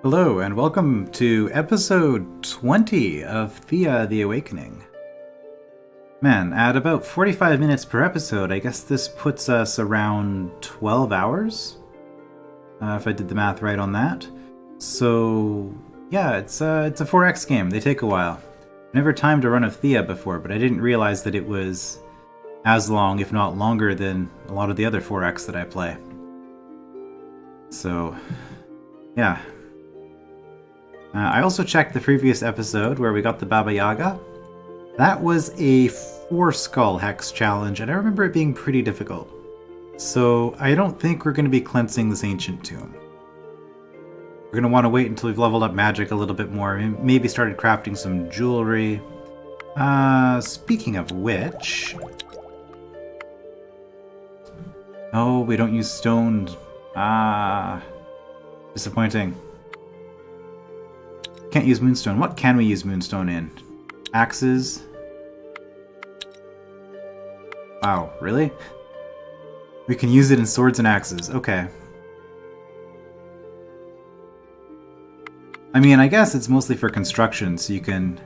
Hello, and welcome to episode 20 of Thea the Awakening. Man, at about 45 minutes per episode, I guess this puts us around 12 hours? If I did the math right on that. So, yeah, it's a 4X game. They take a while. Never timed a run of Thea before, but I didn't realize that it was as long, if not longer, than a lot of the other 4X that I play. So, yeah. I also checked the previous episode where we got the Baba Yaga. That was a 4-skull hex challenge, and I remember it being pretty difficult. So I don't think we're going to be cleansing this ancient tomb. We're going to want to wait until we've leveled up magic a little bit more, maybe started crafting some jewelry. Speaking of which... Oh, we don't use stone. Disappointing. Can't use moonstone. What can we use moonstone in? Axes? Wow, really? We can use it in swords and axes. Okay. I mean, I guess it's mostly for construction, so you can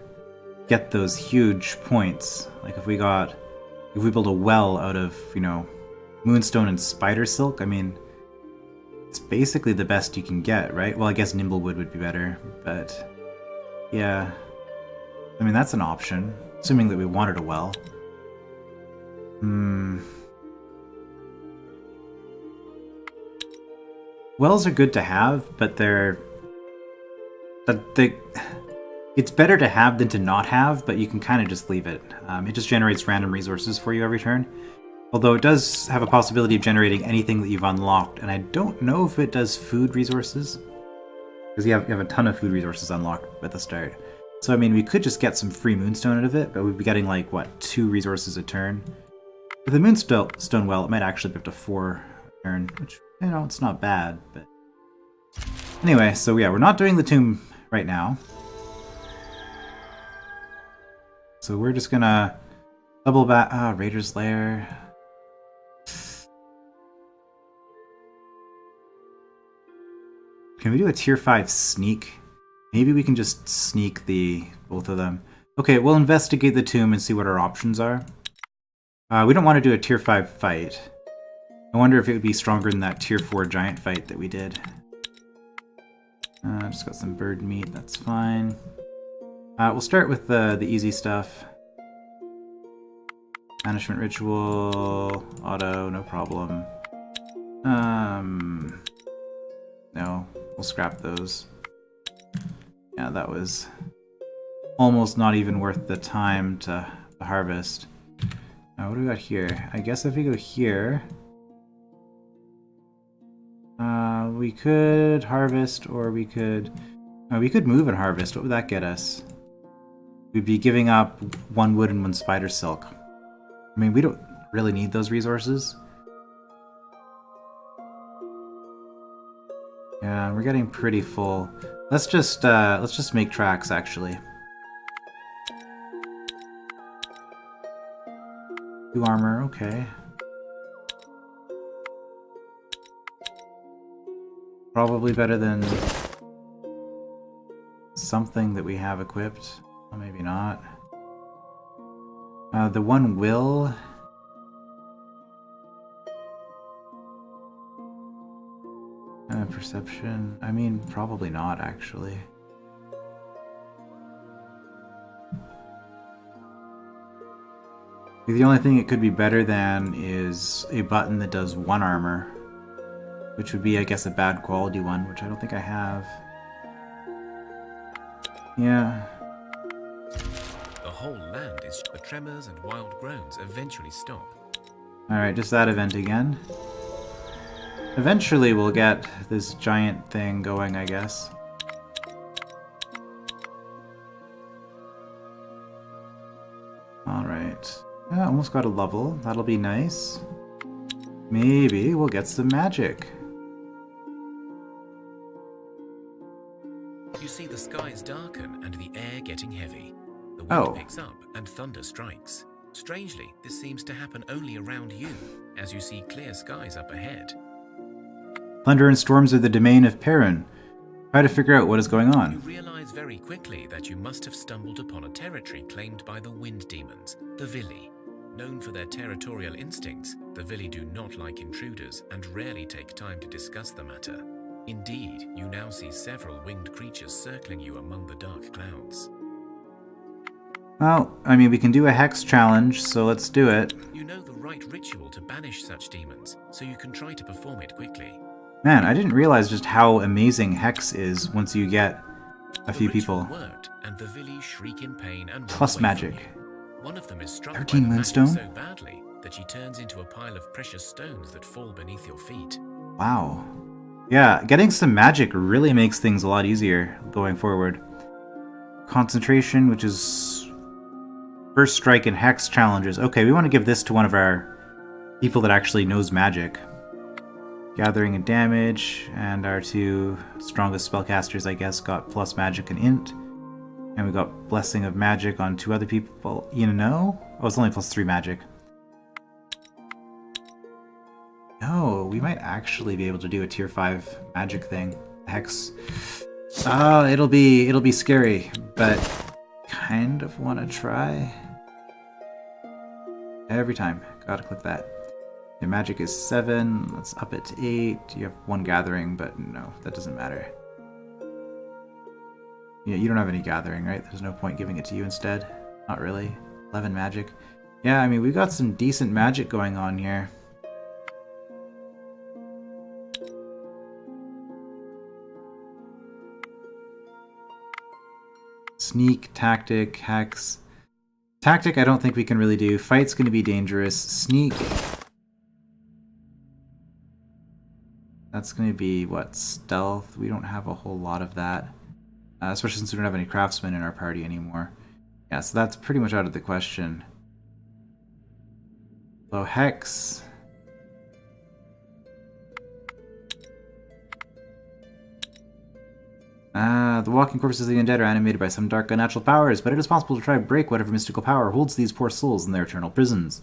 get those huge points. Like if we build a well out of, moonstone and spider silk, I mean, it's basically the best you can get, right? Well, I guess nimblewood would be better, but... yeah. I mean, that's an option. Assuming that we wanted a well. Wells are good to have, but it's better to have than to not have, but you can kind of just leave it. It just generates random resources for you every turn. Although it does have a possibility of generating anything that you've unlocked, and I don't know if it does food resources. Because you have a ton of food resources unlocked at the start. So, I mean, we could just get some free moonstone out of it, but we'd be getting, 2 resources a turn. With the moonstone well, it might actually be up to 4 a turn, which, it's not bad, but... Anyway, so yeah, we're not doing the tomb right now. So we're just gonna double back... Raider's Lair... Can we do a tier 5 sneak? Maybe we can just sneak both of them. Okay, we'll investigate the tomb and see what our options are. We don't want to do a tier 5 fight. I wonder if it would be stronger than that tier 4 giant fight that we did. Just got some bird meat, that's fine. We'll start with the easy stuff. Banishment ritual, auto, no problem. No. We'll scrap those. Yeah, that was almost not even worth the time to harvest. Now, what do we got here? I guess if we go here... we could harvest, or we could... we could move and harvest. What would that get us? We'd be giving up 1 wood and 1 spider silk. I mean, we don't really need those resources. Yeah, we're getting pretty full. Let's just make tracks, actually. 2 armor, okay. Probably better than something that we have equipped. Well, maybe not. The 1 will... perception... I mean, probably not, actually. The only thing it could be better than is a button that does 1 armor. Which would be, I guess, a bad quality one, which I don't think I have. Yeah. The whole land is... The tremors and wild groans eventually stop. Alright, just that event again. Eventually we'll get this giant thing going, I guess. Alright. Yeah, almost got a level. That'll be nice. Maybe we'll get some magic. You see the skies darken and the air getting heavy. The wind picks up and thunder strikes. Strangely, this seems to happen only around you, as you see clear skies up ahead. Thunder and storms are the domain of Perun. try to figure out what is going You on. realize very quickly that you must have stumbled upon a territory claimed by the wind demons, the Vili. Known for their territorial instincts, the Vili do not like intruders and rarely take time to discuss the matter. Indeed, you now see several winged creatures circling you among the dark clouds. Well, I mean, we can do a hex challenge, so let's do it. You know the right ritual to banish such demons, so you can try to perform it quickly. Man, I didn't realize just how amazing hex is once you get a few people. Worked, and the Vili shriek in pain and Plus run away magic. from you. One of them is struck 13 by the moonstone? magic so badly that she turns into a pile of precious stones that fall beneath your feet. Wow. Yeah, getting some magic really makes things a lot easier going forward. Concentration, which is first strike and hex challenges. Okay, we want to give this to one of our people that actually knows magic. Gathering and damage, and our two strongest spellcasters, I guess, got plus magic and int. And we got blessing of magic on two other people. You know? Oh, it's only plus 3 magic. No, we might actually be able to do a tier 5 magic thing. Hex. It'll be scary, but kind of want to try. Every time. Gotta click that. Your magic is 7. Let's up it to 8. You have 1 gathering, but no, that doesn't matter. Yeah, you don't have any gathering, right? There's no point giving it to you instead. Not really. 11 magic. Yeah, I mean, we got some decent magic going on here. Sneak, tactic, hex. Tactic, I don't think we can really do. Fight's going to be dangerous. Sneak. That's going to be, what, stealth? We don't have a whole lot of that. Especially since we don't have any craftsmen in our party anymore. Yeah, so that's pretty much out of the question. So hex. The walking corpses of the undead are animated by some dark unnatural powers, but it is possible to try to break whatever mystical power holds these poor souls in their eternal prisons.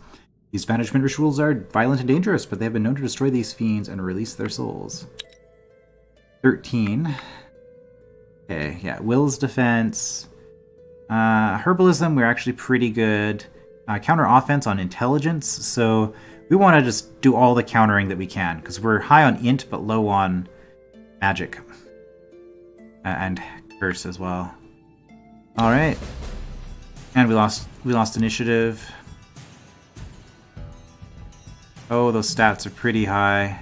These banishment rituals are violent and dangerous, but they have been known to destroy these fiends and release their souls. 13. Okay, yeah, Will's defense. Herbalism, we're actually pretty good. Counter offense on intelligence, so we want to just do all the countering that we can, because we're high on int but low on magic. And curse as well. Alright. And we lost initiative. Oh, those stats are pretty high.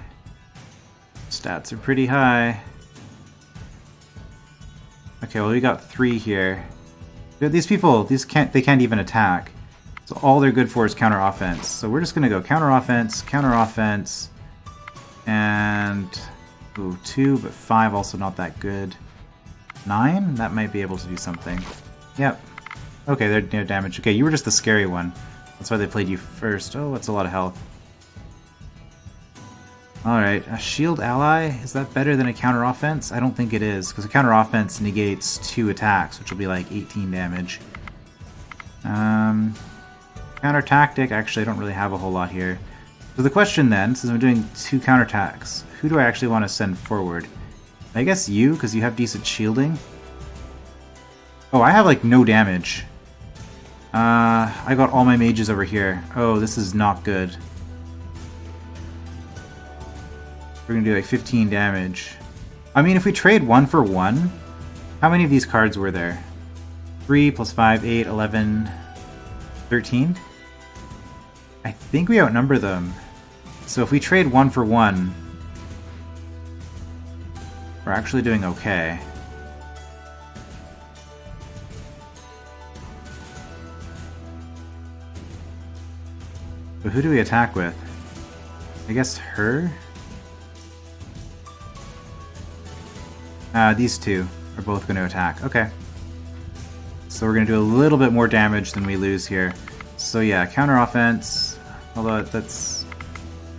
Stats are pretty high. Okay, well we got 3 here. These people, they can't even attack. So all they're good for is counter offense. So we're just gonna go counter offense, and ooh, 2, but 5 also not that good. 9? That might be able to do something. Yep. Okay, they're near damage. Okay, you were just the scary one. That's why they played you first. Oh, that's a lot of health. Alright, a shield ally? Is that better than a counter offense? I don't think it is, because a counter offense negates 2 attacks, which will be like 18 damage. Counter tactic, actually I don't really have a whole lot here. So the question then, since I'm doing 2 counterattacks, who do I actually want to send forward? I guess you, because you have decent shielding. Oh, I have like no damage. I got all my mages over here. Oh, this is not good. We're gonna do like 15 damage. I mean, if we trade 1 for 1, how many of these cards were there? 3 plus 5, 8, 11, 13? I think we outnumber them. So if we trade 1 for 1, we're actually doing okay. But who do we attack with? I guess her? These two are both going to attack. Okay. So we're going to do a little bit more damage than we lose here. So yeah, counter offense, although that's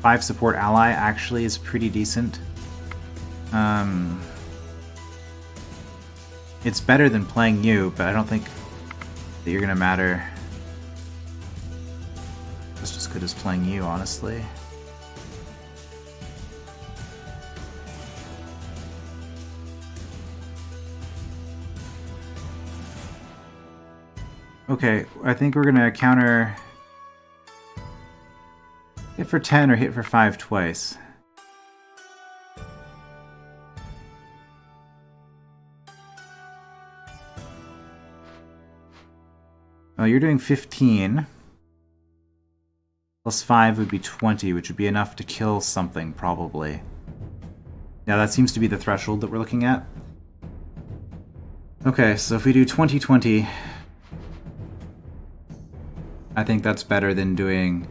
5 support ally actually is pretty decent. It's better than playing you, but I don't think that you're gonna matter. It's just as good as playing you, honestly. Okay, I think we're gonna counter hit for 10 or hit for 5 twice. Oh, you're doing 15. Plus 5 would be 20, which would be enough to kill something, probably. Yeah, that seems to be the threshold that we're looking at. Okay, so if we do 20-20, I think that's better than doing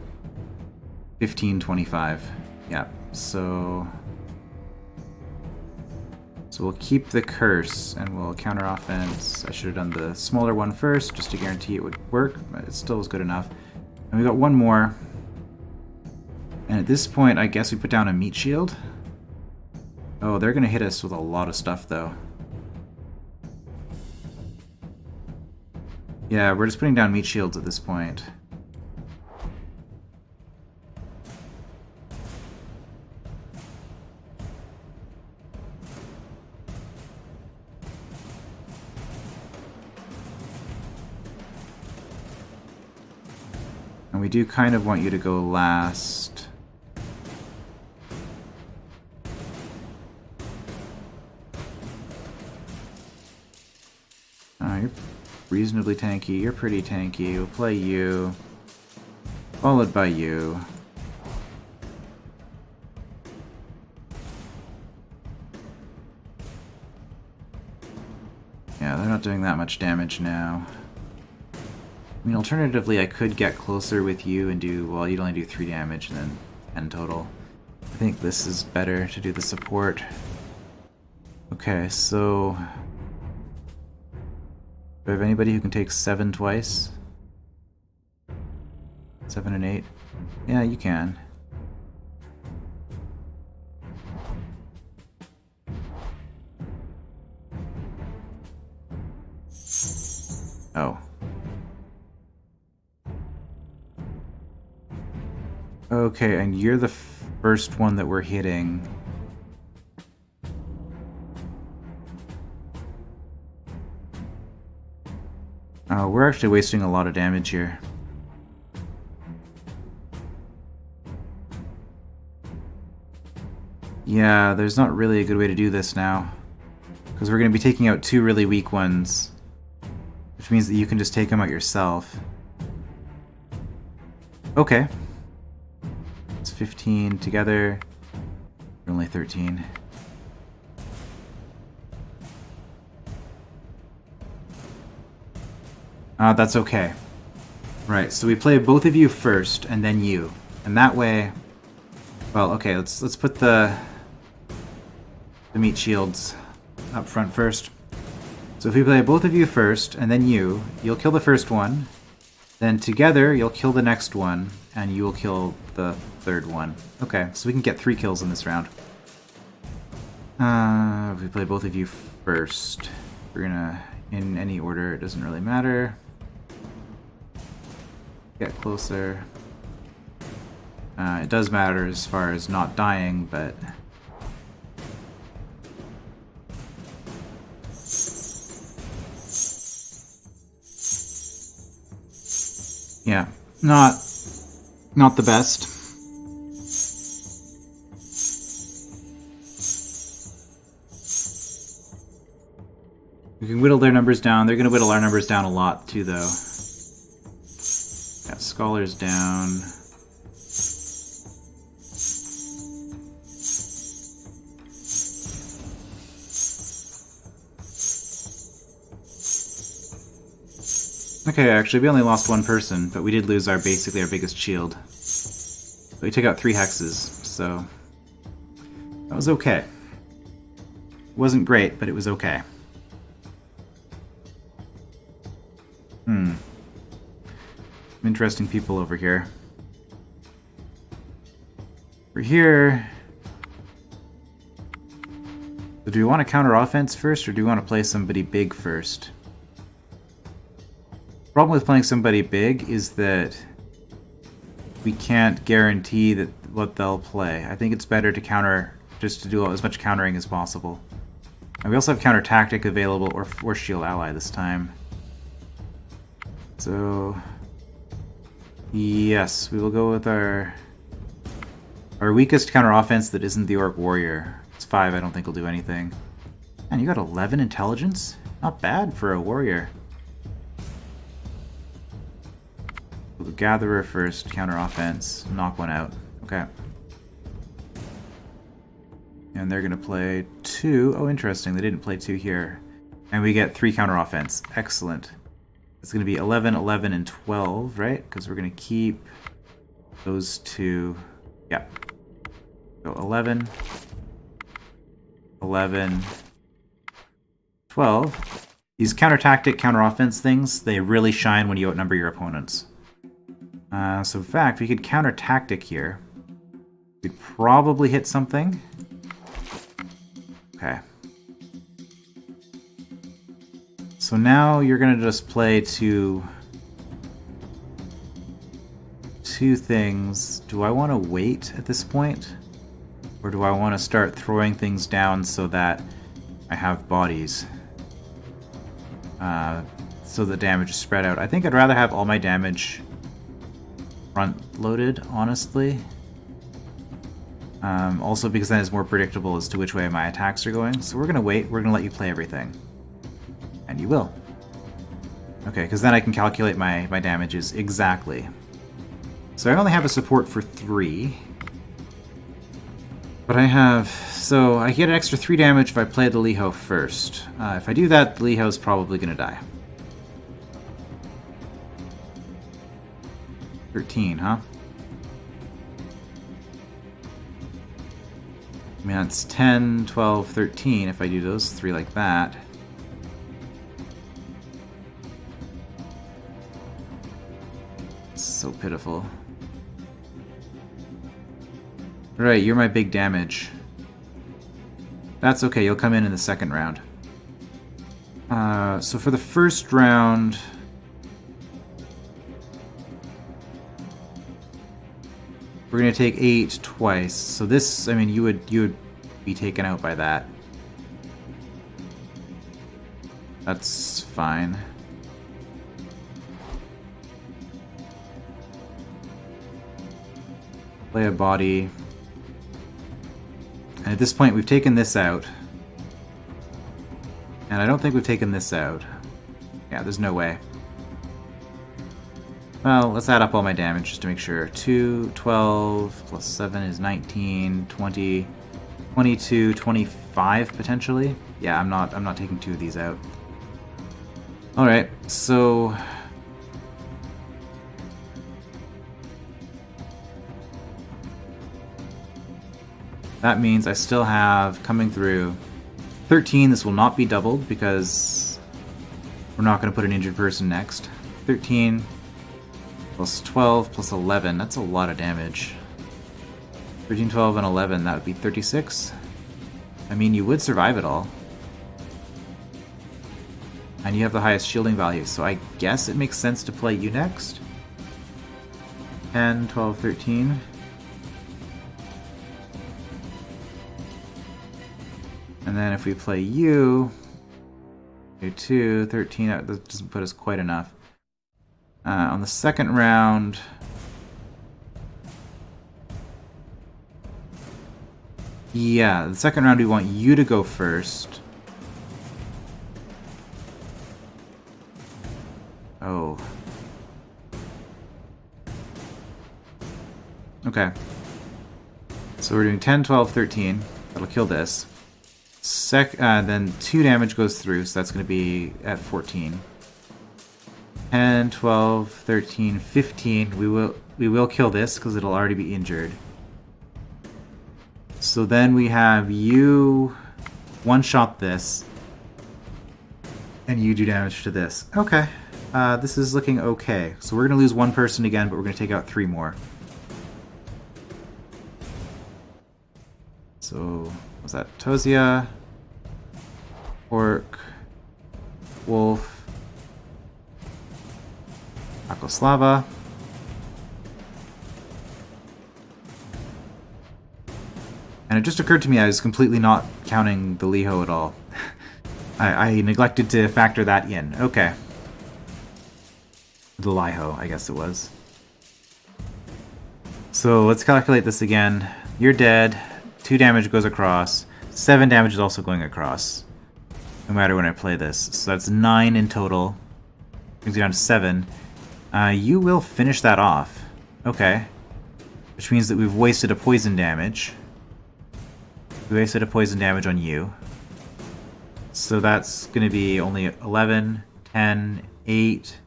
15-25. Yeah, so we'll keep the curse and we'll counter offense. I should have done the smaller one first just to guarantee it would work, but it still was good enough. And we got one more. And at this point, I guess we put down a meat shield. Oh, they're gonna hit us with a lot of stuff though. Yeah, we're just putting down meat shields at this point. And we do kind of want you to go last. You're reasonably tanky. You're pretty tanky. We'll play you. Followed by you. Yeah, they're not doing that much damage now. I mean, alternatively, I could get closer with you and do, well, you'd only do 3 damage and then 10 total. I think this is better to do the support. Okay, so do I have anybody who can take 7 twice? 7 and 8? Yeah, you can. Oh. Okay, and you're the first one that we're hitting. Oh, we're actually wasting a lot of damage here. Yeah, there's not really a good way to do this now. Because we're going to be taking out 2 really weak ones. Which means that you can just take them out yourself. Okay. It's 15 together. We're only 13. That's okay. Right, so we play both of you first, and then you. And that way... Well, okay, let's put the meat shields up front first. So if we play both of you first, and then you'll kill the first one. Then together, you'll kill the next one, and you will kill the third one. Okay, so we can get 3 kills in this round. If we play both of you first, we're gonna, in any order, it doesn't really matter. Get closer. It does matter as far as not dying, but... Yeah, not the best. We can whittle their numbers down. They're going to whittle our numbers down a lot, too, though. Got scholars down. Okay, actually, we only lost 1 person, but we did lose basically our biggest shield. But we took out 3 hexes, so that was okay. It wasn't great, but it was okay. Some interesting people over here. We're here. So do we want to counter offense first, or do we want to play somebody big first? The problem with playing somebody big is that we can't guarantee that what they'll play. I think it's better to counter, just to do as much countering as possible. And we also have counter tactic available, or force shield ally this time. So yes, we will go with our weakest counter offense that isn't the Orc Warrior. It's 5, I don't think will do anything. And you got 11 intelligence? Not bad for a warrior. We'll go Gatherer first, counter offense, knock one out. Okay. And they're gonna play 2. Oh, interesting, they didn't play 2 here. And we get 3 counter offense. Excellent. It's gonna be 11, 11, and 12, right? Because we're gonna keep those 2. Yeah. So 11, 11, 12. These counter-tactic, counter-offense things, they really shine when you outnumber your opponents. So in fact, we could counter-tactic here. We'd probably hit something. Okay. So now you're going to just play two things. Do I want to wait at this point? Or do I want to start throwing things down so that I have bodies? So the damage is spread out. I think I'd rather have all my damage front-loaded, honestly. Also because then it's more predictable as to which way my attacks are going. So we're going to wait. We're going to let you play everything. And you will. Okay, because then I can calculate my damages exactly. So I only have a support for 3. But I have... So I get an extra 3 damage if I play the Liho first. If I do that, the Liho's probably going to die. 13, huh? I mean, that's 10, 12, 13 if I do those 3 like that. So pitiful. Right, you're my big damage. That's okay, you'll come in the second round. So for the first round... We're going to take 8 twice. So this, I mean, you would be taken out by that. That's fine. Play a body. And at this point, we've taken this out. And I don't think we've taken this out. Yeah, there's no way. Well, let's add up all my damage just to make sure. 2, 12, plus 7 is 19, 20, 22, 25 potentially. Yeah, I'm not taking 2 of these out. Alright, so... that means I still have, coming through, 13. This will not be doubled because we're not going to put an injured person next. 13... plus 12 plus 11, that's a lot of damage. 13, 12, and 11, that would be 36. I mean, you would survive it all. And you have the highest shielding value, so I guess it makes sense to play you next. 10, 12, 13. And then if we play you, 2, 13, that doesn't put us quite enough. On the second round, yeah, the second round we want you to go first. Oh. Okay. So we're doing 10, 12, 13. That'll kill this. Then 2 damage goes through, so that's going to be at 14. 10, 12, 13, 15. We will kill this because it'll already be injured. So then we have you one-shot this, and you do damage to this. Okay. This is looking okay. So we're going to lose 1 person again, but we're going to take out 3 more. So, was that Tozia, Orc, Wolf, Akoslava. And it just occurred to me I was completely not counting the Liho at all. I neglected to factor that in. Okay. The Liho, I guess it was. So let's calculate this again. You're dead. 2 damage goes across. 7 damage is also going across. No matter when I play this. So that's 9 in total. Brings you down to 7. You will finish that off. Okay. Which means that we've wasted a poison damage. We wasted a poison damage on you. So that's going to be only 11, 10, 8,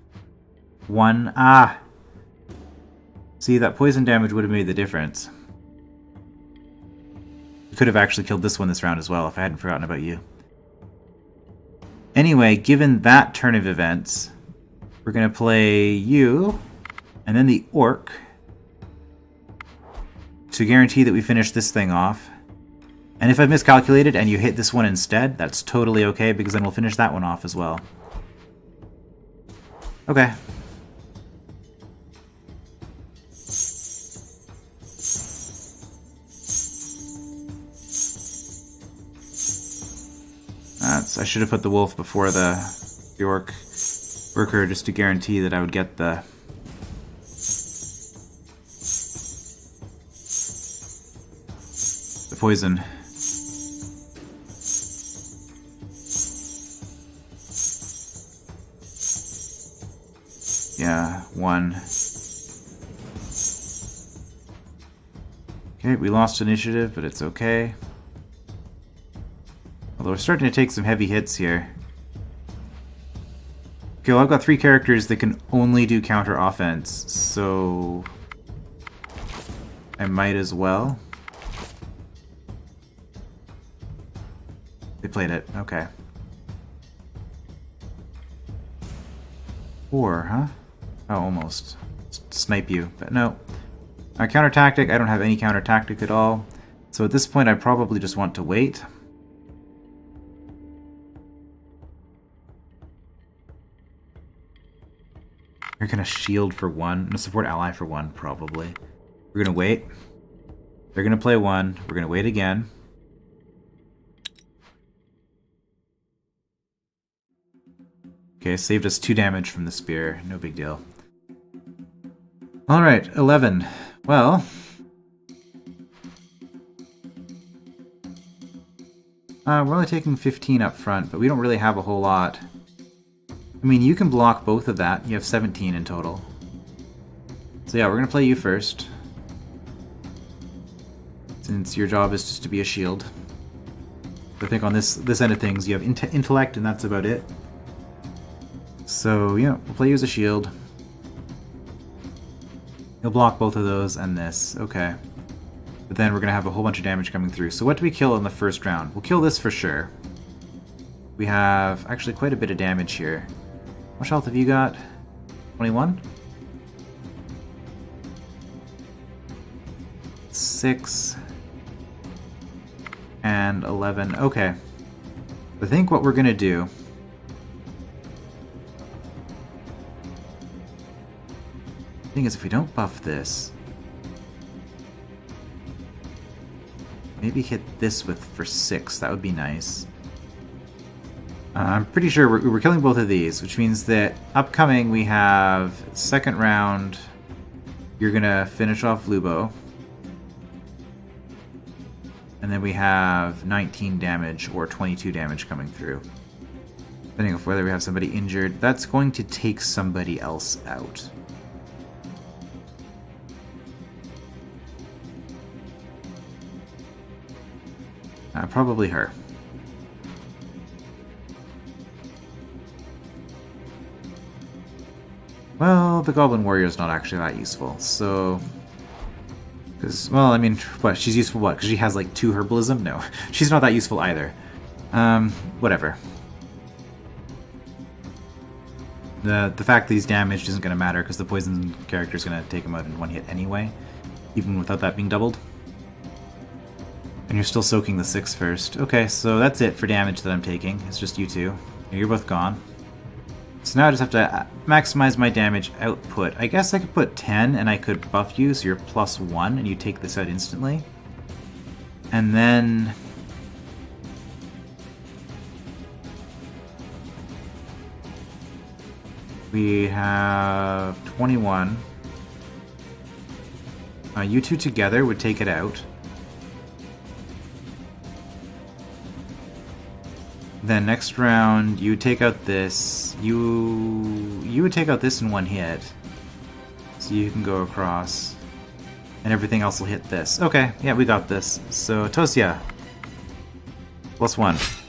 1. Ah! See, that poison damage would have made the difference. We could have actually killed this one this round as well if I hadn't forgotten about you. Anyway, given that turn of events, we're going to play you, and then the orc, to guarantee that we finish this thing off. And if I've miscalculated and you hit this one instead, that's totally okay, because then we'll finish that one off as well. Okay. I should have put the wolf before the orc worker, just to guarantee that I would get the poison. Yeah, 1. Okay, we lost initiative, but it's okay. Although we're starting to take some heavy hits here. Okay, well, I've got 3 characters that can only do counter offense, so I might as well. They played it, okay. 4, huh? Oh, almost. Snipe you, but no. Counter tactic, I don't have any counter tactic at all. So at this point I probably just want to wait. You're gonna shield for 1, and support ally for 1, probably. We're gonna wait. They're gonna play 1, we're gonna wait again. Okay, saved us 2 damage from the spear, no big deal. Alright, 11. Well, we're only taking 15 up front, but we don't really have a whole lot. I mean, you can block both of that. You have 17 in total. So yeah, we're gonna play you first, since your job is just to be a shield. I think on this end of things, you have intellect, and that's about it. So yeah, we'll play you as a shield. You'll block both of those and this. Okay. But then we're gonna have a whole bunch of damage coming through. So what do we kill in the first round? We'll kill this for sure. We have actually quite a bit of damage here. How much health have you got? 21? 6 and 11. Okay. I think what we're gonna do, the thing is, if we don't buff this, maybe hit this with for 6. That would be nice. I'm pretty sure we're killing both of these, which means that upcoming we have second round. You're gonna finish off Lubo. And then we have 19 damage or 22 damage coming through. Depending on whether we have somebody injured, that's going to take somebody else out. Probably her. Well, the Goblin Warrior is not actually that useful, so... Because, well, I mean, what? She's useful what? Because she has, like, 2 herbalism? No, she's not that useful either. Whatever. The fact that he's damaged isn't going to matter, because the poison character is going to take him out in 1 hit anyway, even without that being doubled. And you're still soaking the 6 first. Okay, so that's it for damage that I'm taking. It's just you two. You're both gone. So now I just have to maximize my damage output. I guess I could put 10 and I could buff you, so you're +1 and you take this out instantly. And then... We have 21. You two together would take it out. Then next round, you take out this. You would take out this in one hit. So you can go across. And everything else will hit this. Okay, yeah, we got this. So, Tosia. +1.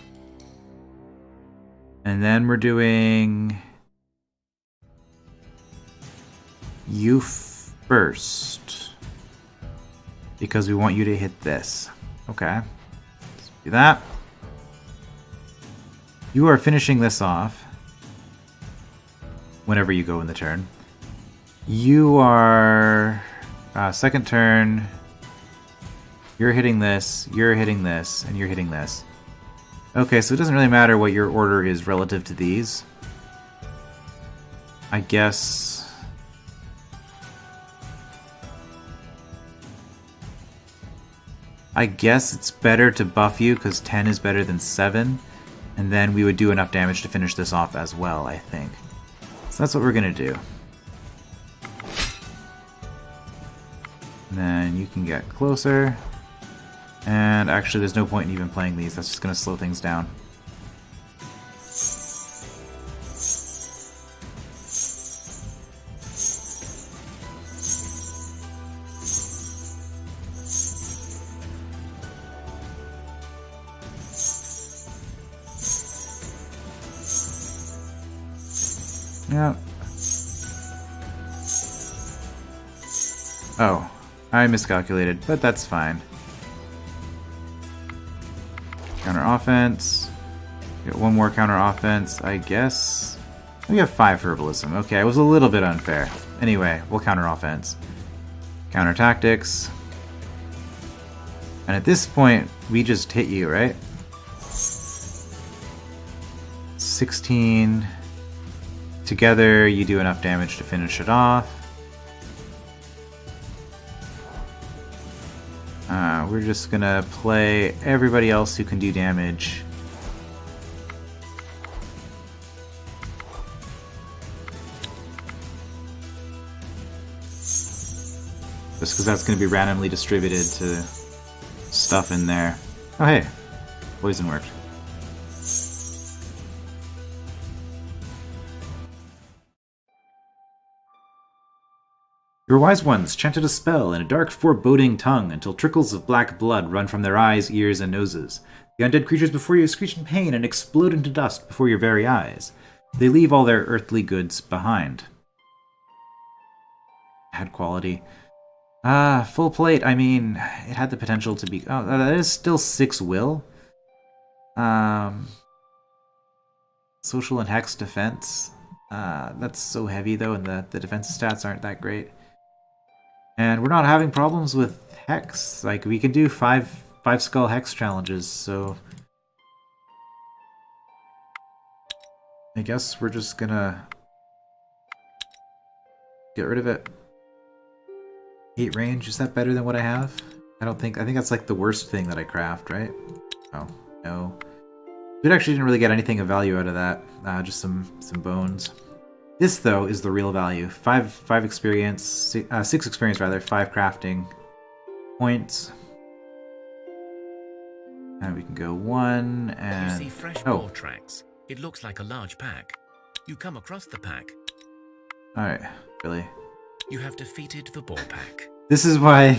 And then we're doing... you first. Because we want you to hit this. Okay. Let's do that. You are finishing this off. Whenever you go in the turn. You are... second turn. You're hitting this, and you're hitting this. Okay, so it doesn't really matter what your order is relative to these. I guess... it's better to buff you, because 10 is better than 7. And then we would do enough damage to finish this off as well, I think. So that's what we're going to do. And then you can get closer. And actually, there's no point in even playing these. That's just going to slow things down. Yeah. Oh, I miscalculated, but that's fine. Counter offense. Get one more counter offense, I guess. We have 5 herbalism. Okay, it was a little bit unfair. Anyway, we'll counter offense. Counter tactics. And at this point, we just hit you, right? 16. Together, you do enough damage to finish it off. We're just gonna play everybody else who can do damage. Just because that's gonna be randomly distributed to stuff in there. Oh hey, poison worked. Your wise ones chanted a spell in a dark, foreboding tongue until trickles of black blood run from their eyes, ears, and noses. The undead creatures before you screech in pain and explode into dust before your very eyes. They leave all their earthly goods behind. Had quality. Full plate, I mean, it had the potential to be... Oh, that is still 6 will. Social and Hex defense. That's so heavy, though, and the defensive stats aren't that great. And we're not having problems with Hex. Like, we can do 5 skull Hex challenges, so... I guess we're just gonna... get rid of it. 8 range, is that better than what I have? I think that's like the worst thing that I craft, right? Oh, no. We actually didn't really get anything of value out of that. Just some bones. This, though, is the real value. 5 experience, 6 experience rather, 5 crafting points. And we can go 1 and... You see fresh boar tracks. It looks like a large pack. You come across the pack. Alright, really. You have defeated the boar pack. This is why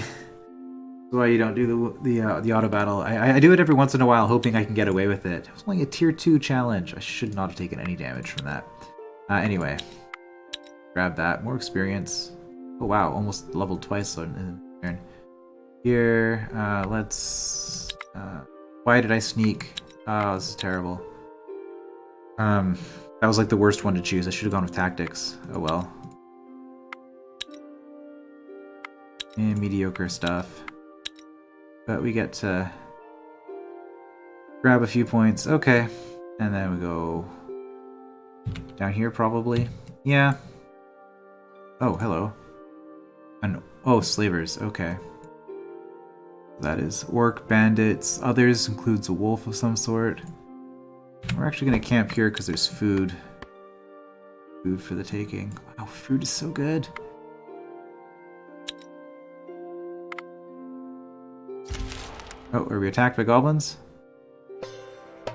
you don't do the auto battle. I do it every once in a while, hoping I can get away with it. It was only a tier 2 challenge. I should not have taken any damage from that. Anyway, grab that. More experience. Oh wow, almost leveled twice in the turn. Here, let's... why did I sneak? Oh, this is terrible. That was like the worst one to choose. I should have gone with tactics. Oh well. And mediocre stuff. But we get to grab a few points. Okay. And then we go down here probably. Yeah. Oh, hello. Oh, slavers. Okay. That is orc, bandits. Others includes a wolf of some sort. We're actually going to camp here because there's food. Food for the taking. Wow, food is so good. Oh, are we attacked by goblins?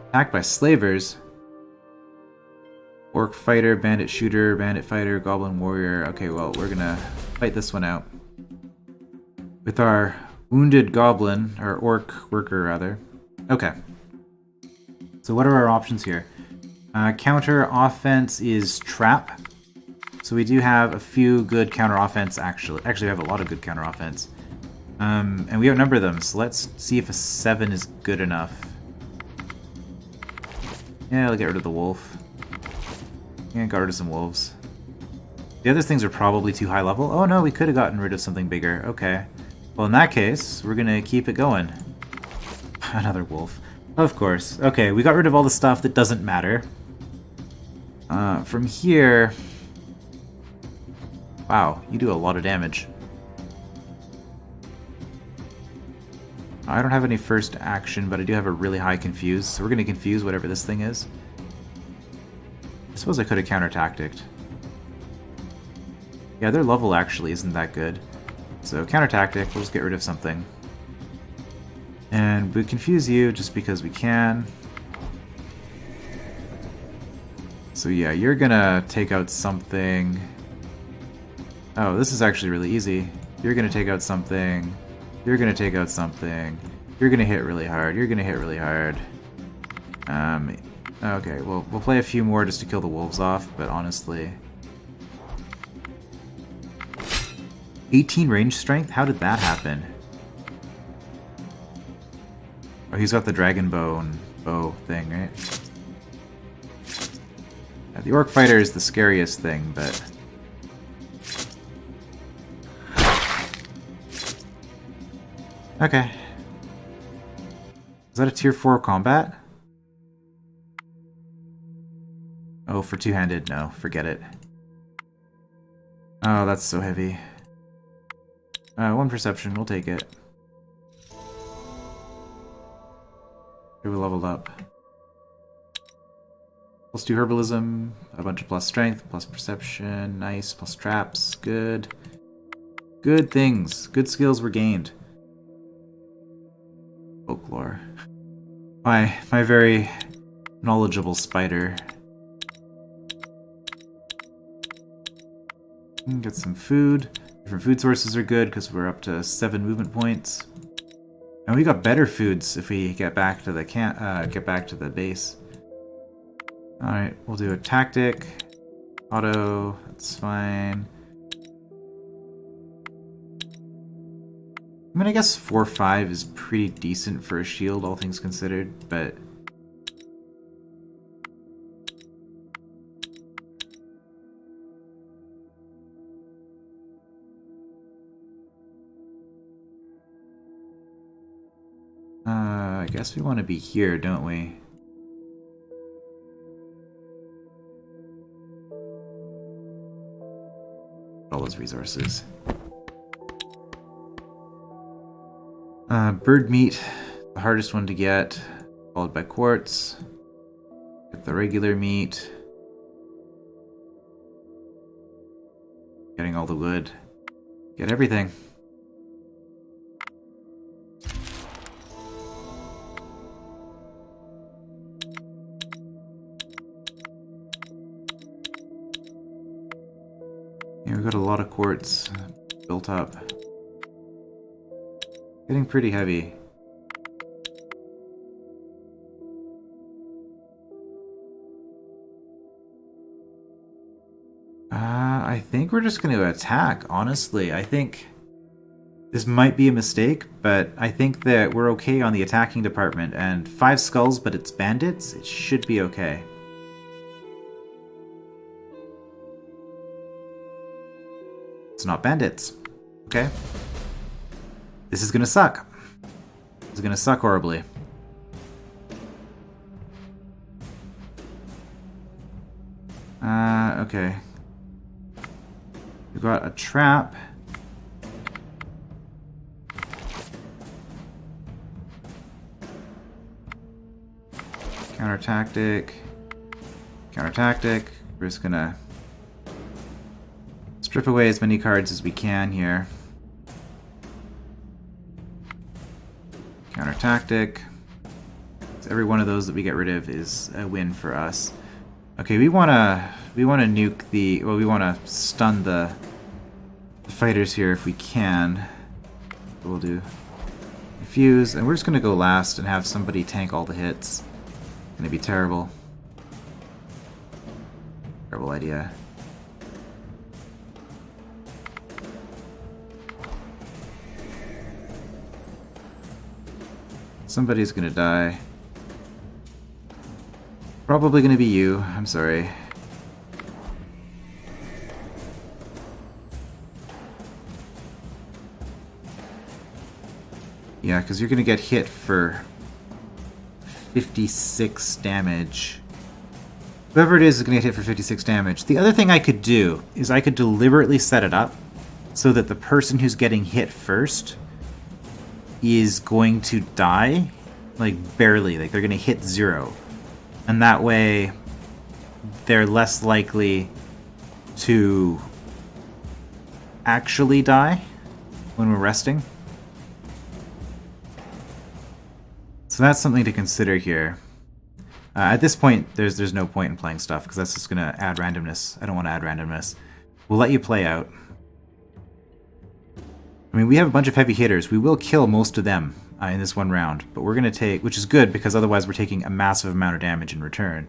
Attacked by slavers? Orc fighter, bandit shooter, bandit fighter, goblin warrior. Okay, well, we're gonna fight this one out. With our wounded goblin, or orc worker rather. Okay. So what are our options here? Counter offense is trap. So we do have a few good counter offense actually. Actually, we have a lot of good counter offense. And we outnumber them, so let's see if a 7 is good enough. Yeah, I'll get rid of the wolf. Yeah, got rid of some wolves. The other things are probably too high level. Oh no, we could have gotten rid of something bigger. Okay. Well, in that case, we're gonna keep it going. Another wolf. Of course. Okay, we got rid of all the stuff that doesn't matter. From here... Wow, you do a lot of damage. I don't have any first action, but I do have a really high confuse, so we're going to confuse whatever this thing is. I suppose I could have counter-tacticked. Yeah, their level actually isn't that good. So counter-tactic, we'll just get rid of something. And we confuse you just because we can. So yeah, you're gonna take out something... Oh, this is actually really easy. You're gonna take out something... You're gonna take out something. You're gonna hit really hard. You're gonna hit really hard. Okay, well, we'll play a few more just to kill the wolves off, but honestly... 18 range strength? How did that happen? Oh, he's got the dragon bow thing, right? Yeah, the orc fighter is the scariest thing, but... Okay. Is that a tier 4 combat? Oh, for two-handed? No, forget it. Oh, that's so heavy. 1 perception, we'll take it. Okay, we leveled up. Plus 2 herbalism, a bunch of plus strength, plus perception, nice, plus traps, good. Good things, good skills were gained. Folklore. My very knowledgeable spider. Get some food. Different food sources are good because we're up to 7 movement points. And we got better foods if we get back to the base. Alright, we'll do a tactic. Auto, that's fine. I mean, I guess 4-5 is pretty decent for a shield, all things considered, but... I guess we want to be here, don't we? All those resources. Bird meat, the hardest one to get, followed by quartz. Get the regular meat. Getting all the wood. Get everything. Yeah, we've got a lot of quartz built up. Getting pretty heavy. I think we're just going to attack, honestly. I think this might be a mistake, but I think that we're okay on the attacking department. And 5 skulls, but it's bandits? It should be okay. It's not bandits. Okay. This is gonna suck. This is gonna suck horribly. Okay. We've got a trap. Counter tactic. Counter tactic. We're just gonna Strip away as many cards as we can here. Counter tactic. So every one of those that we get rid of is a win for us. Okay, we wanna nuke the, well, we wanna stun the fighters here if we can. So we'll do Fuse, and we're just gonna go last and have somebody tank all the hits. Gonna be terrible. Terrible idea. Somebody's gonna die. Probably gonna be you. I'm sorry. Yeah, because you're gonna get hit for 56 damage. Whoever it is gonna get hit for 56 damage. The other thing I could do is I could deliberately set it up so that the person who's getting hit first is going to die, like barely, like they're going to hit 0. And that way they're less likely to actually die when we're resting. So that's something to consider here. At this point, there's no point in playing stuff because that's just going to add randomness. I don't want to add randomness. We'll let you play out. I mean, we have a bunch of heavy hitters. We will kill most of them in this one round, but we're going to take, which is good because otherwise we're taking a massive amount of damage in return.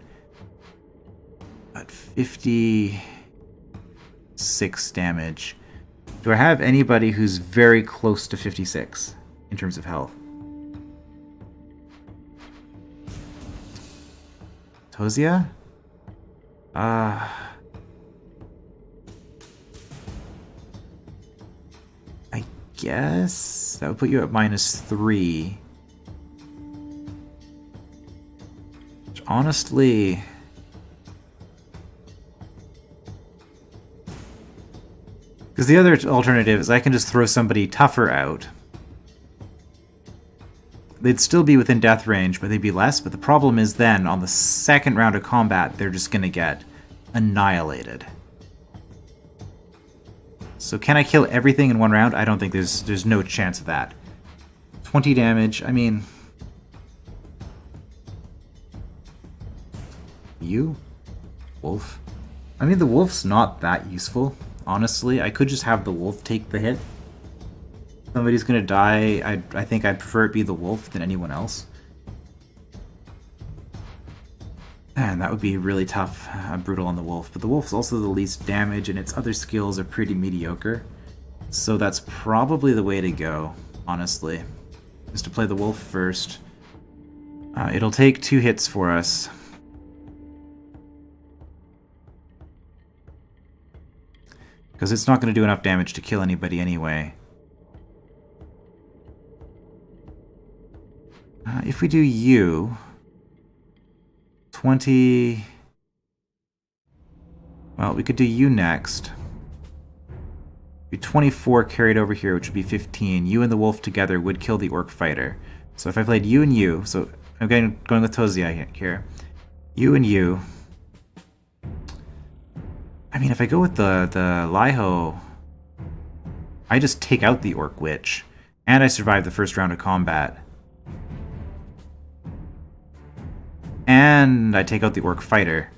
But 56 damage. Do I have anybody who's very close to 56 in terms of health? Tosia? Guess that would put you at -3. Which honestly, because the other alternative is I can just throw somebody tougher out. They'd still be within death range, but they'd be less. But the problem is then on the second round of combat, they're just gonna get annihilated. So can I kill everything in one round? I don't think there's no chance of that. 20 damage, I mean... You? Wolf? I mean, the wolf's not that useful, honestly. I could just have the wolf take the hit. Somebody's gonna die. I think I'd prefer it be the wolf than anyone else. And that would be really tough, brutal on the wolf. But the wolf's also the least damage, and its other skills are pretty mediocre. So that's probably the way to go, honestly. Is to play the wolf first. It'll take 2 hits for us. Because it's not going to do enough damage to kill anybody anyway. If we do you... 20... Well, we could do you next. Be 24 carried over here, which would be 15. You and the wolf together would kill the orc fighter. So if I played you and you... So I'm going with Tosia here. You and you... I mean, if I go with the Liho, I just take out the Orc Witch, and I survive the first round of combat. And I take out the Orc Fighter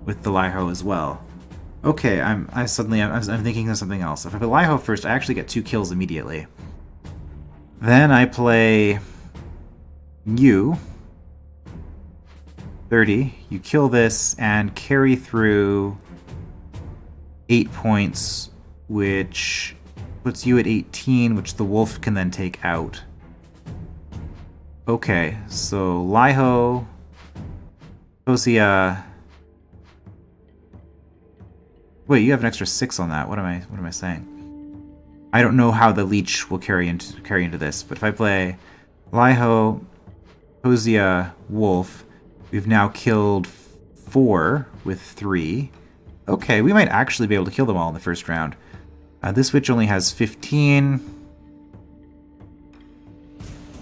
with the Liho as well. Okay, I'm thinking of something else. If I play Liho first, I actually get 2 kills immediately. Then I play you. 30. You kill this and carry through 8 points, which puts you at 18, which the wolf can then take out. Okay, so Liho, Tosia. Wait, you have an extra 6 on that. What am I saying? I don't know how the leech will carry into this, but if I play Liho, Tosia, Wolf, we've now killed 4 with 3. Okay, we might actually be able to kill them all in the first round. This witch only has 15.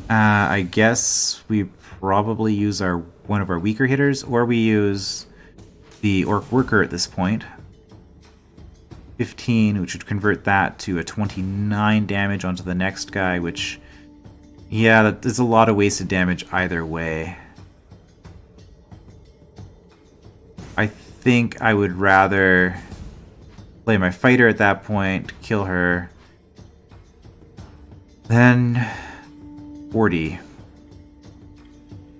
I guess we probably use one of our weaker hitters, or we use the Orc Worker at this point. 15, which would convert that to a 29 damage onto the next guy, which, yeah, there's a lot of wasted damage either way. I think I would rather play my fighter at that point, kill her. Then 40.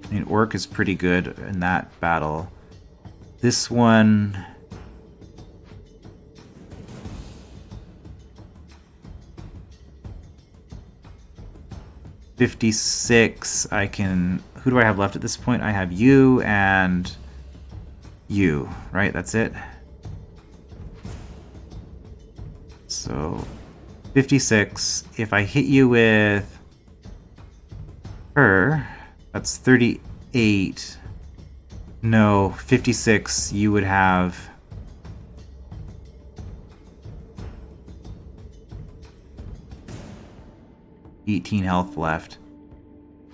I mean, Orc is pretty good in that battle. This one... $56, I can... Who do I have left at this point? I have you and you, right? That's it? So, 56. If I hit you with her, that's 38. No, 56, you would have... $18 health left.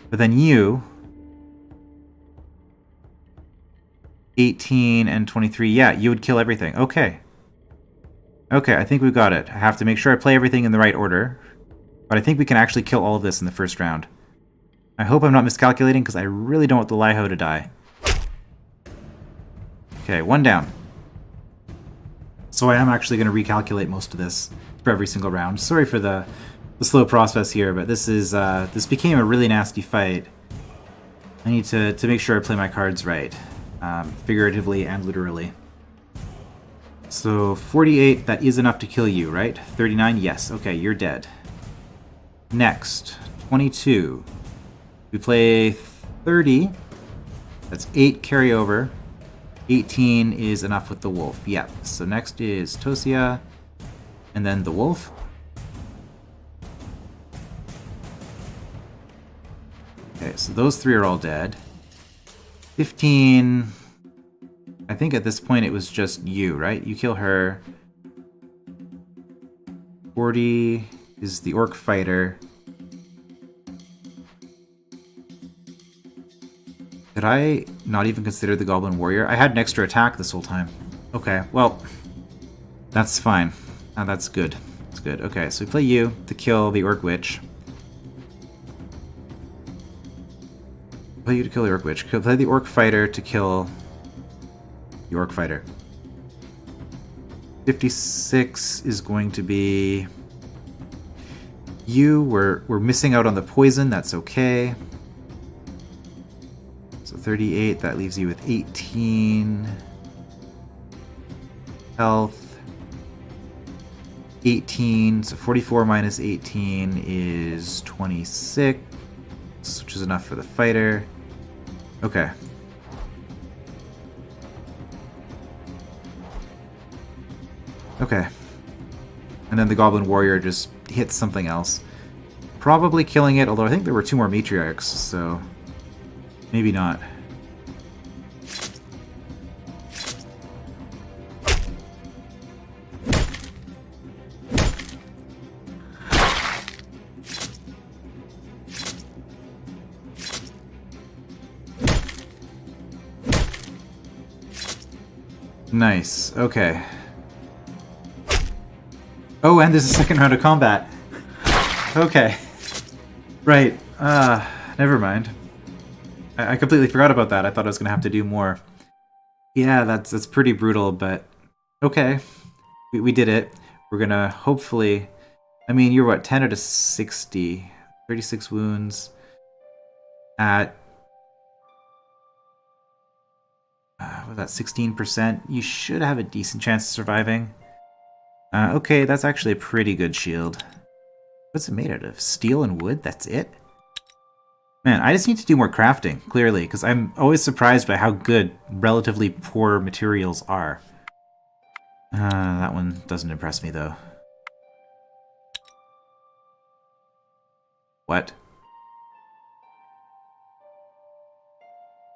But then you... 18 and 23. Yeah, you would kill everything. Okay. Okay, I think we've got it. I have to make sure I play everything in the right order. But I think we can actually kill all of this in the first round. I hope I'm not miscalculating, because I really don't want the Laiho to die. Okay, one down. So I am actually going to recalculate most of this for every single round. Sorry for the slow process here, but this is this became a really nasty fight. I need to make sure I play my cards right, figuratively and literally. So 48, that is enough to kill you, right? 39, yes. Okay, you're dead. Next, 22. We play 30. That's 8 carryover. 18 is enough with the wolf. Yeah. So next is Tosia, and then the wolf. Okay, so those three are all dead. 15... I think at this point it was just you, right? You kill her. 40 is the orc fighter. Did I not even consider the goblin warrior? I had an extra attack this whole time. Okay, well, that's fine. That's good. That's good. Okay, so we play you to kill the orc witch. Play you to kill the orc witch. Play the orc fighter to kill the orc fighter. 56 is going to be you. We're missing out on the poison. That's okay. So 38, that leaves you with 18 health. 18, so 44 minus 18 is 26, which is enough for the fighter. Okay. Okay. And then the Goblin Warrior just hits something else. Probably killing it, although I think there were 2 more Matriarchs, so maybe not. Nice. Okay. Oh, and there's a second round of combat. Okay. Right. Never mind. I completely forgot about that. I thought I was going to have to do more. Yeah, that's pretty brutal, but okay. We did it. We're going to hopefully... I mean, you're what, 10 out of 60? 36 wounds at... was that 16%? You should have a decent chance of surviving. Okay, that's actually a pretty good shield. What's it made out of? Steel and wood? That's it? Man, I just need to do more crafting, clearly, because I'm always surprised by how good relatively poor materials are. That one doesn't impress me, though. What?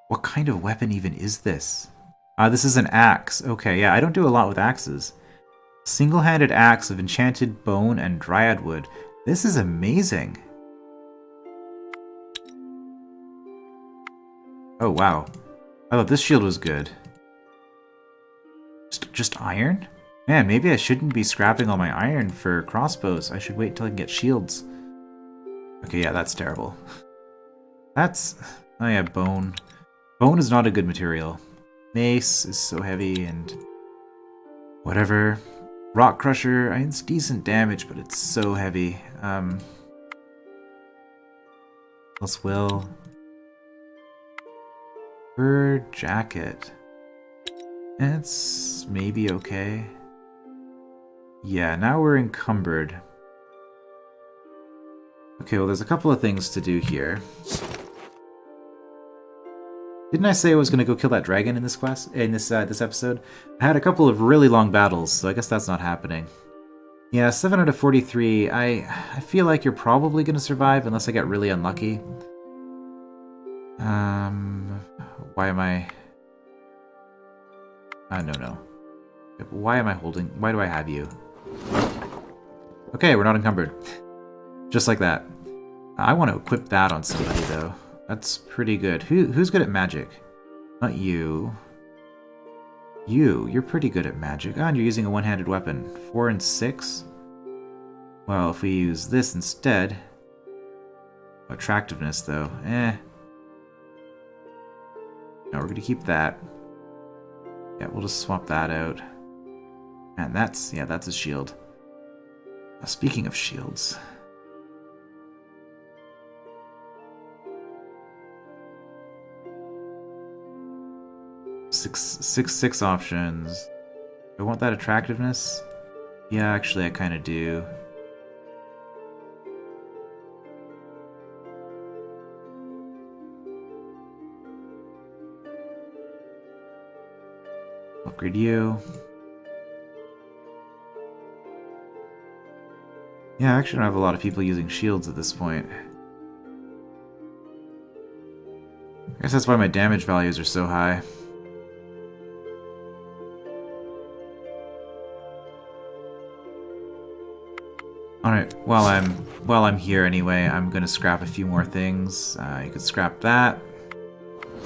What kind of weapon even is this? This is an axe. Okay, yeah, I don't do a lot with axes. Single-handed axe of enchanted bone and dryad wood. This is amazing. Oh, wow. I thought this shield was good. Just iron? Man, maybe I shouldn't be scrapping all my iron for crossbows. I should wait till I can get shields. Okay, yeah, that's terrible. That's... Oh yeah, bone. Bone is not a good material. Mace is so heavy and... Whatever. Rock Crusher, I mean, it's decent damage, but it's so heavy. Plus will. Fur jacket. It's maybe okay. Yeah, now we're encumbered. Okay, well there's a couple of things to do here. Didn't I say I was going to go kill that dragon in this quest? In this episode? I had a couple of really long battles, so I guess that's not happening. Yeah, 7 out of 43. I feel like you're probably going to survive unless I get really unlucky. Why am I... no. Why am I holding... Why do I have you? Okay, we're not encumbered. Just like that. I want to equip that on somebody, though. That's pretty good. Who's good at magic? Not you. You're pretty good at magic. Oh, and you're using a one-handed weapon. 4 and 6? Well, if we use this instead... Attractiveness, though. No, we're gonna keep that. Yeah, we'll just swap that out. And that's a shield. Speaking of shields... Six options. I want that attractiveness. Yeah, actually, I kind of do. Upgrade you. Yeah, I actually don't have a lot of people using shields at this point. I guess that's why my damage values are so high. Alright, while I'm here anyway, I'm gonna scrap a few more things. You could scrap that.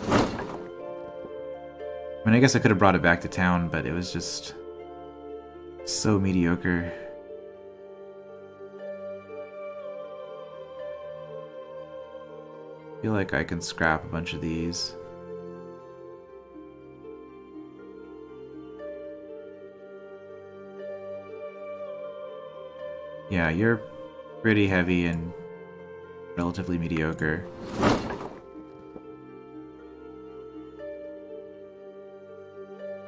I mean, I guess I could have brought it back to town, but it was just so mediocre. I feel like I can scrap a bunch of these. Yeah, you're pretty heavy and relatively mediocre.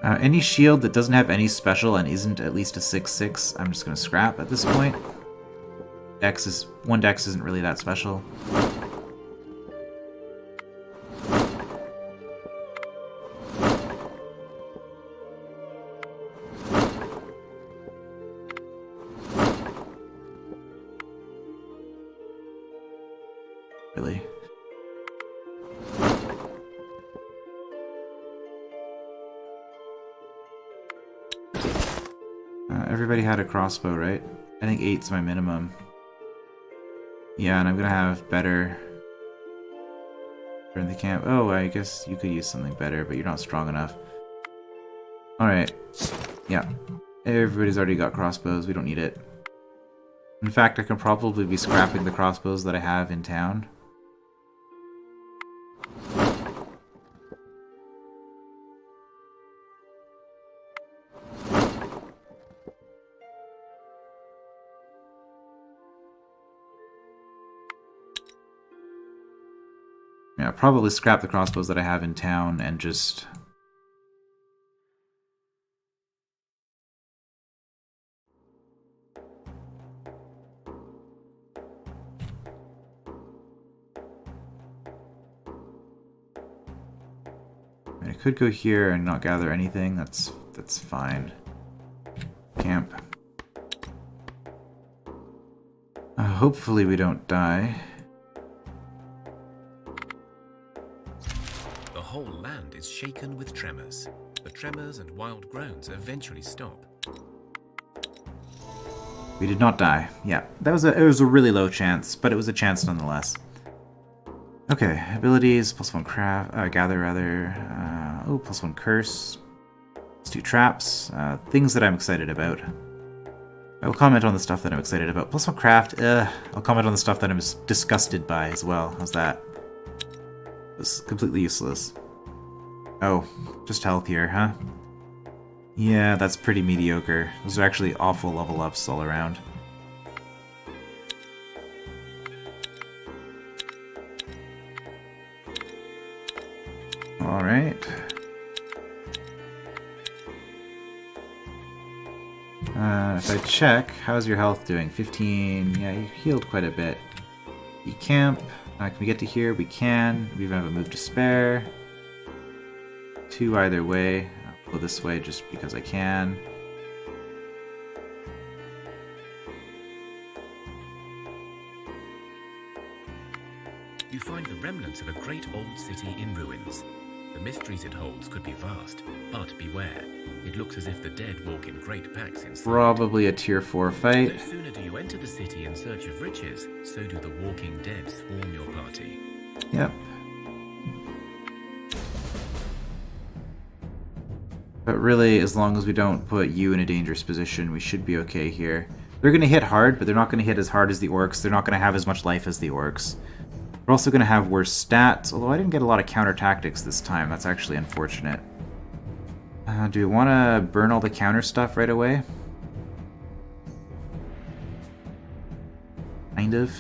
Any shield that doesn't have any special and isn't at least a 6/6, I'm just gonna scrap at this point. One dex isn't really that special. Really. Everybody had a crossbow, right? I think 8's my minimum. Yeah, and I'm gonna have better in the camp. Oh, I guess you could use something better, but you're not strong enough. Alright. Yeah. Everybody's already got crossbows. We don't need it. In fact, I can probably be scrapping the crossbows that I have in town. Yeah, probably scrap the crossbows that I have in town and just... I could go here and not gather anything. That's fine. Camp. Hopefully we don't die. The whole land is shaken with tremors. The tremors and wild groans eventually stop. We did not die. Yeah, it was a really low chance, but it was a chance nonetheless. Okay, abilities, +1 craft, gather rather. Oh, +1 curse. Let's +2 traps. Things that I'm excited about. I will comment on the stuff that I'm excited about. +1 craft, I'll comment on the stuff that I'm disgusted by as well. How's that? It's completely useless. Oh, just health here, huh? Yeah, that's pretty mediocre. Those are actually awful level ups all around. Alright. If I check, how's your health doing? 15, yeah, you healed quite a bit. You camp. Can we get to here? We can. We even have a move to spare. 2 either way. I'll go this way just because I can. You find the remnants of a great old city in ruins. The mysteries it holds could be vast, but beware. It looks as if the dead walk in great packs inside. Probably a tier 4 fight. No sooner do you enter the city in search of riches, so do the walking dead swarm your party. Yep. But really, as long as we don't put you in a dangerous position, we should be okay here. They're going to hit hard, but they're not going to hit as hard as the orcs. They're not going to have as much life as the orcs. We're also going to have worse stats, although I didn't get a lot of counter tactics this time. That's actually unfortunate. Do we want to burn all the counter stuff right away? Kind of.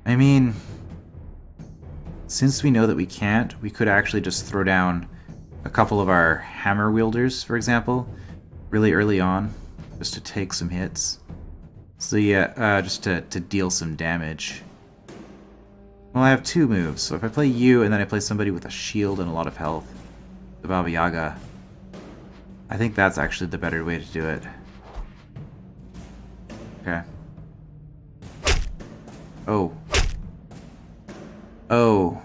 I mean, since we know that we can't, we could actually just throw down a couple of our hammer wielders, for example, really early on. Just to take some hits. So yeah, just to deal some damage. Well, I have 2 moves, so if I play you and then I play somebody with a shield and a lot of health, the Baba Yaga, I think that's actually the better way to do it. Okay. Oh. Oh.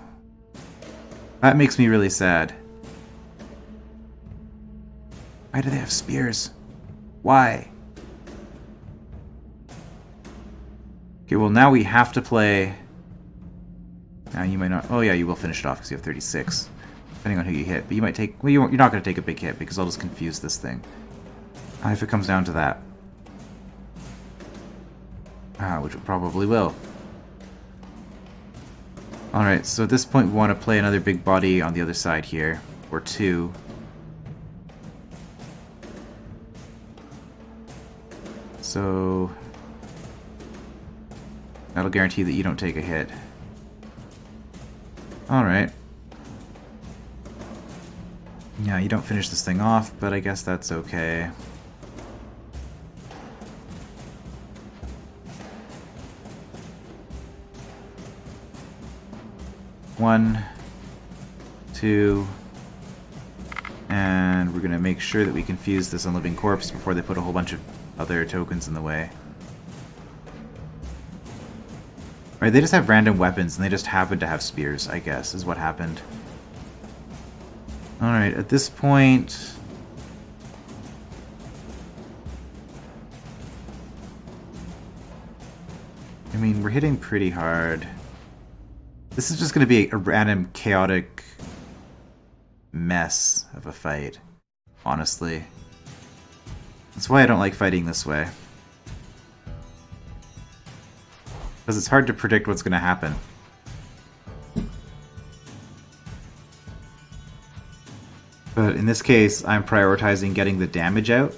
That makes me really sad. Why do they have spears? Why? Okay, well now we have to play... Now you might not... Oh yeah, you will finish it off because you have 36. Depending on who you hit. But you might take... Well, you're not going to take a big hit because I'll just confuse this thing. If it comes down to that. Which it probably will. Alright, so at this point we want to play another big body on the other side here. Or 2. So that'll guarantee that you don't take a hit. Alright. Yeah, you don't finish this thing off, but I guess that's okay. One, 2, and we're gonna make sure that we confuse this unliving corpse before they put a whole bunch of other tokens in the way. Right, they just have random weapons and they just happen to have spears, I guess, is what happened. Alright, at this point... I mean, we're hitting pretty hard. This is just going to be a random, chaotic mess of a fight, honestly. That's why I don't like fighting this way. Because it's hard to predict what's going to happen. But in this case, I'm prioritizing getting the damage out.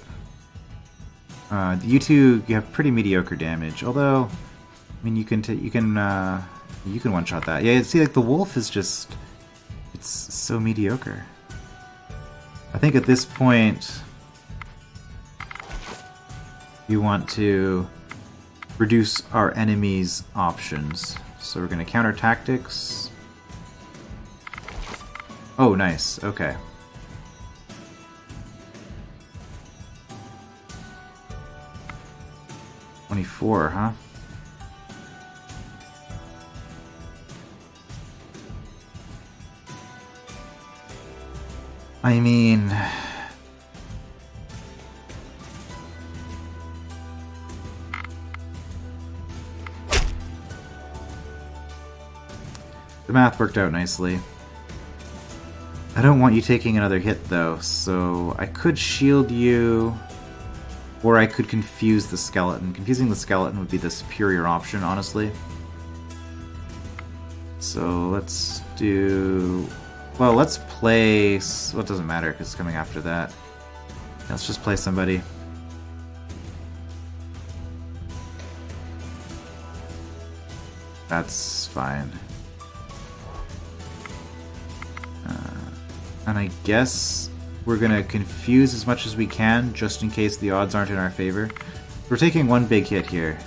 You two, you have pretty mediocre damage. Although, I mean, you can one-shot that. Yeah, see, like the wolf is just, it's so mediocre. I think at this point, you want to reduce our enemies' options. So we're going to counter tactics. Oh, nice. Okay. $24, huh? I mean... The math worked out nicely. I don't want you taking another hit, though, so I could shield you, or I could confuse the skeleton. Confusing the skeleton would be the superior option, honestly. So let's do... Well, let's play... Well, it doesn't matter, because it's coming after that. Let's just play somebody. That's fine. And I guess we're going to confuse as much as we can, just in case the odds aren't in our favor. We're taking one big hit here.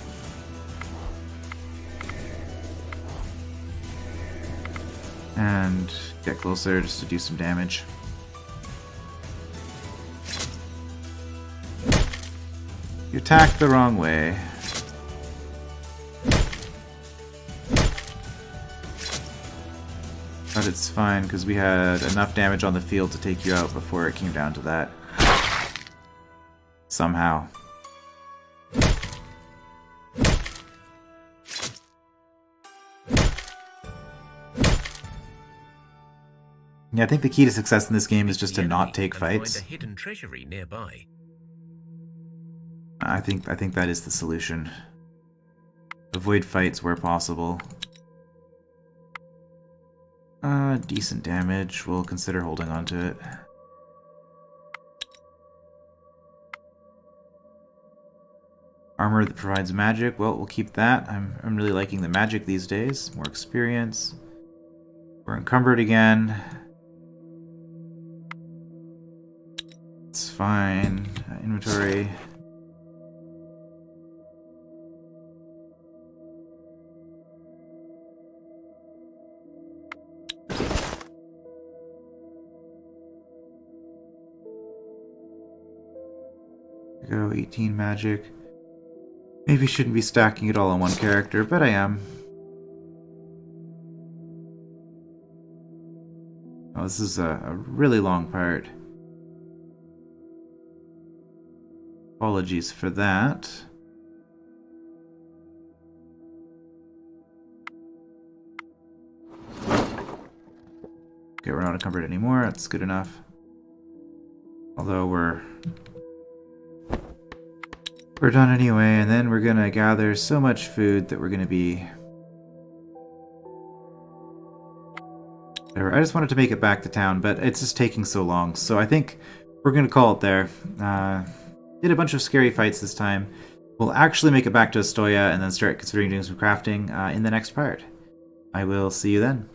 And get closer just to do some damage. You attacked the wrong way. But it's fine, because we had enough damage on the field to take you out before it came down to that. Somehow. Yeah, I think the key to success in this game is just to not take fights. Find a hidden treasury nearby. I think that is the solution. Avoid fights where possible. Decent damage. We'll consider holding on to it. Armor that provides magic. Well, we'll keep that. I'm really liking the magic these days. More experience. We're encumbered again. It's fine. Inventory. Go 18 magic. Maybe shouldn't be stacking it all on one character, but I am. Oh, this is a really long part. Apologies for that. Okay, we're not encumbered anymore. That's good enough. Although we're done anyway, and then we're gonna gather so much food that we're gonna be... I just wanted to make it back to town, but it's just taking so long, so I think we're gonna call it there. Did a bunch of scary fights this time. We'll actually make it back to Astoya and then start considering doing some crafting in the next part. I will see you then.